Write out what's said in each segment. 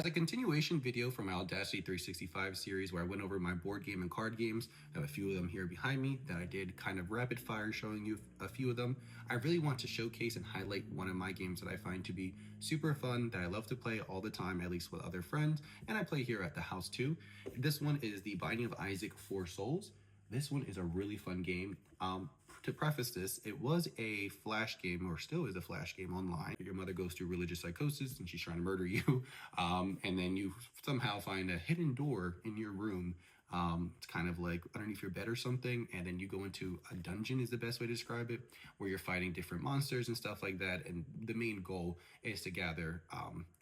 As a continuation video from my Audacity 365 series where I went over my board game and card games, I have a few of them here behind me that I did kind of rapid fire showing you a few of them. I really want to showcase and highlight one of my games that I find to be super fun, that I love to play all the time, at least with other friends, and I play here at the house too. This one is The Binding of Isaac 4 Souls. This one is a really fun game. To preface this, it was a flash game, or still is a flash game online. Your mother goes through religious psychosis and she's trying to murder you. And then you somehow find a hidden door in your room. It's kind of like underneath your bed or something. And then you go into a dungeon, is the best way to describe it, where you're fighting different monsters and stuff like that. And the main goal is to gather,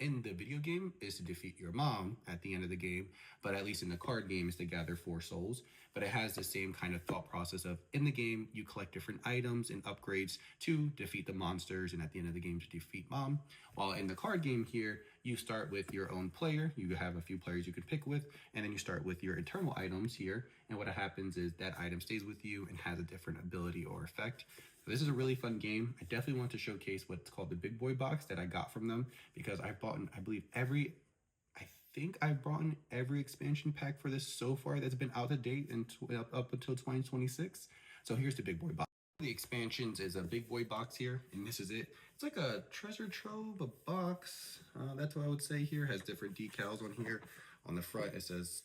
in the video game, is to defeat your mom at the end of the game. But at least in the card game, is to gather 4 souls. But it has the same kind of thought process of, in the game, you collect different items and upgrades to defeat the monsters, and at the end of the game to defeat mom. While in the card game here, you start with your own player. You have a few players you could pick with, and then you start with your internal items here. And what happens is that item stays with you and has a different ability or effect. So this is a really fun game. I definitely want to showcase what's called the Big Boy Box that I got from them, because I've bought, I believe, I've brought in every expansion pack for this so far that's been out to date and up until 2026. So here's the Big Boy Box. The expansions is a Big Boy Box here, and this is it. It's like a treasure trove, a box. That's what I would say here. It has different decals on here. On the front, it says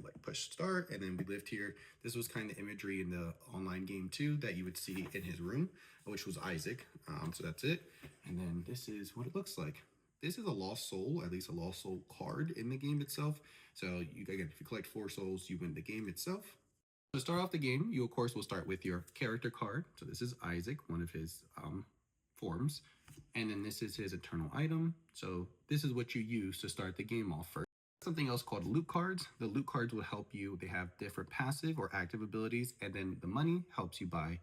like push start, and then we lived here. This was kind of imagery in the online game too that you would see in his room, which was Isaac. So that's it. And then this is what it looks like. This is a lost soul, at least a lost soul card in the game itself. So you, again, if you collect 4 souls, you win the game itself. To start off the game, you of course will start with your character card. So this is Isaac, one of his forms. And then this is his eternal item. So this is what you use to start the game off first. Something else called loot cards. The loot cards will help you. They have different passive or active abilities. And then the money helps you buy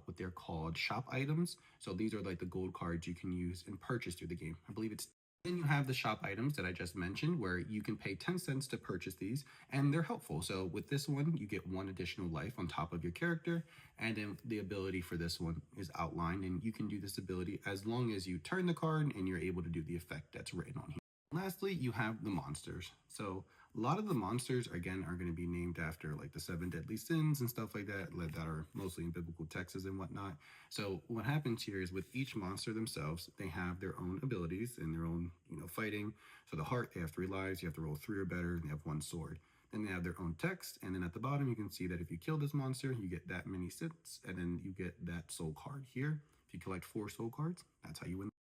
what they're called shop items. So these are like the gold cards you can use and purchase through the game. I believe it's. Then you have the shop items that I just mentioned, where you can pay 10 cents to purchase these, and they're helpful. So with this one, you get 1 additional life on top of your character, and then the ability for this one is outlined, and you can do this ability as long as you turn the card and you're able to do the effect that's written on here. Lastly, you have the monsters. So a lot of the monsters, again, are going to be named after like the 7 deadly sins and stuff like that, that are mostly in biblical texts and whatnot. So what happens here is with each monster themselves, they have their own abilities and their own, fighting. So the heart, they have 3 lives. You have to roll 3 or better, and they have 1 sword. Then they have their own text, and then at the bottom you can see that if you kill this monster, you get that many cents, and then you get that soul card here. If you collect 4 soul cards, that's how you win.